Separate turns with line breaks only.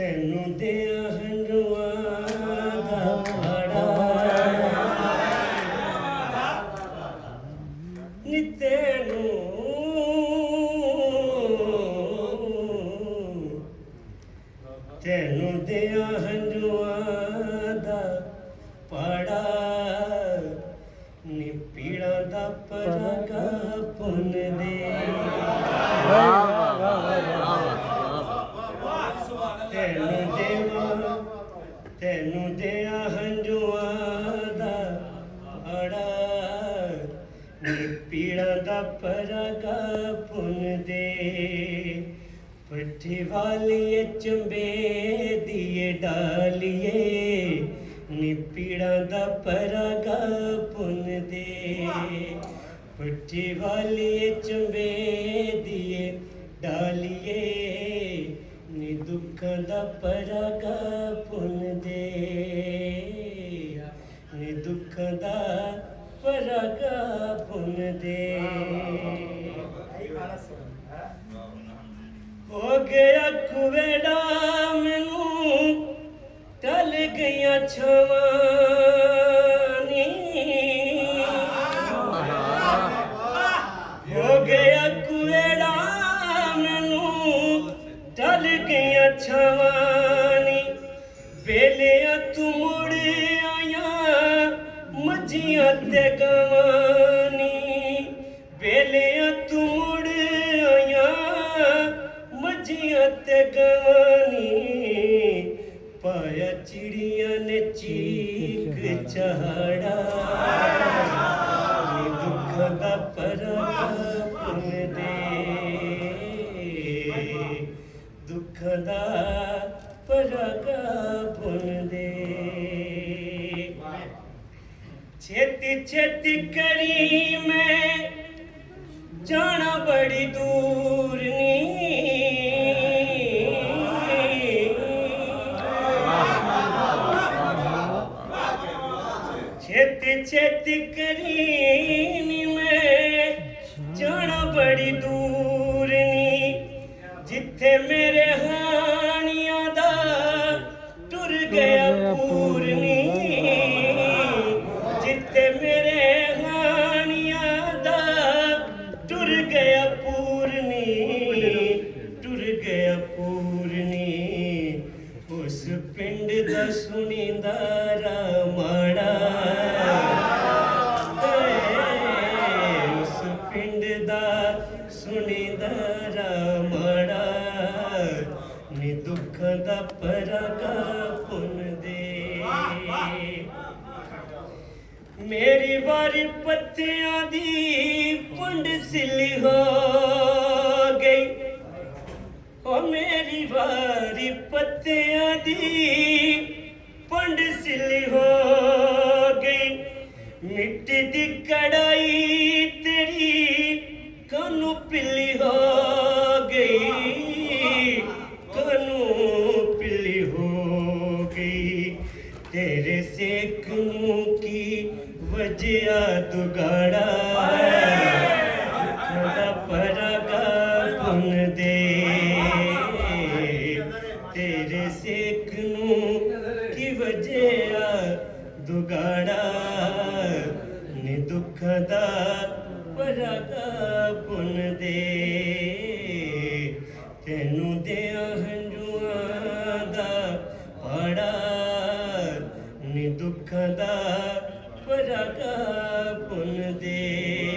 ਤੈਨੂੰ ਦਿਆਂ ਹੰਝੂਆਂ ਦਾ ਭਾੜਾ ਨੀ ਤੈਨੂੰ ਦਿਆਂ ਹੰਝੂਆਂ ਦਾ ਭਾੜਾ ਨੀ ਪੀੜਾਂ ਦਾ ਪਰਾਗਾ ਪੁੰਨ ਦੇ ਤੈਨੂੰ ਦਿਆਂ ਹੰਝੂਆਂ ਦਾ ਭਾੜਾ ਨੀ ਪੀੜਾਂ ਦਾ ਪਰਾਗਾ ਪੁੰਨ ਦੇ ਪੱਠੀ ਵਾਲੀਏ ਚੰਬੇ ਦੀਏ ਡਾਲੀਏ ਨੀ ਪੀੜਾਂ ਦਾ ਪਰਾਗਾ ਪੁੰਨ ਦੇ ਪੱਠੀ ਵਾਲੀਏ ਚੰਬੇ ਦੀਏ ਡਾਲੀਏ ਨੀ ਦੁੱਖਾਂ ਦਾ ਪਰਾਗਾ ਪੁੰਨ ਦੇ ਨੀ ਦੁੱਖਾਂ ਦਾ ਪਰਾਗਾ ਪੁੰਨ ਦੇ ਹੋ ਗਿਆ ਕੁਵੇੜਾ ਮੈਨੂੰ ਟਲ ਗਈਆਂ ਛਾਵਾਂ ਨੀ ਹੋ ਗਿਆ ਕੁਵੇੜਾ ਮੈਨੂੰ ਟਲ ਗਈਆਂ ਛਾਵਾਂ ਨੀ ਵੇਲਿਆਂ ਤੂੰ ਮੁੜ ਆਇਆ ਮੱਝੀਆਂ ਤੇ ਗਾਵਾਂ ਨੀ ਵੇਲਿਆਂ ਤੂੰ ਮੁੜ ਆਇਆ ਮੱਝੀਆਂ ਤੇ ਗਾਨੀ ਪਾਇਆ ਚਿੜੀਆਂ ਨੇ ਚੀਕ ਚਹਾੜਾ ਨੀ ਦੁੱਖਾਂ ਦਾ ਪਰਾਗਾ ਪੁੰਨ ਦੇ ਦੁੱਖਾਂ ਦਾ ਪਰਾਗਾ ਪੁੰਨ ਦੇ ਛੇਤੀ ਛੇਤੀ ਕਰੀ ਮੈਂ ਜਾਣਾ ਬੜੀ ਦੂਰ ਨੀ ਛੇਤੀ ਛੇਤੀ ਕਰੀ ਨੀ ਮੈਂ ਜਾਣਾ ਬੜੀ ਦੂਰ ਨੀ ਜਿੱਥੇ ਮੇਰੇ ਹਾਣੀਆਂ ਦਾ ਟੁਰ ਗਿਆ ਪੂਰ ਨੀ ਜਿੱਥੇ ਮੇਰੇ ਹਾਣੀਆਂ ਦਾ ਟੁਰ ਗਿਆ ਪੂਰਨੀ ਟੁਰ ਗਿਆ ਪੂਰਨੀ ਉਸ ਪਿੰਡ ਦਾ ਸੁਣੀਂਦਾ ਰਾਮਾੜਾ ਉਸ ਪਿੰਡ ਦਾ ਸੁਣੀਂਦਾ ਰਾਮਾੜਾ ਨੀ ਦੁੱਖਾਂ ਦਾ ਪਰਾਗਾ ਪੁੰਨ ਦੇ ਮੇਰੀ ਵਾਰੀ ਪੱਤਿਆਂ ਦੀ ਪੁੰਡ ਸਿੱਲੀ ਹੋ ਗਈ ਓ ਮੇਰੀ ਵਾਰੀ ਪੱਤਿਆਂ ਦੀ ਪੁੰਡ ਸਿੱਲੀ ਹੋ ਗਈ ਮਿੱਟੀ ਦੀ ਕੜਾਈ ਤੇਰੀ ਕਾਨੂੰ ਪਿੱਲੀ ਹੋ ਗਈ ਕਾਨੂੰ ਪਿੱਲੀ ਹੋ ਗਈ ਤੇਰੇ ਸੇਕ ਨੂੰ ਕੀ ਵਜਿਆ ਦੁਗਾੜਾ ਦਾ ਪਰਾਗਾ ਪੁੰਨ ਦੇ ਤੇਰੇ ਸੇਕ ਨੂੰ ਕੀ ਵਜਿਆ ਦੁਗਾੜਾ ਨੀ ਦੁੱਖਾਂ ਦਾ ਪਰਾਗਾ ਪੁੰਨ ਦੇ ਤੈਨੂੰ ਦਿਆਂ ਹੰਝੂਆਂ ਦਾ ਭਾੜਾ ਨੀ ਦੁੱਖਾਂ ਦਾ ਪਰਾਗਾ ਪੁੰਨ ਦੇ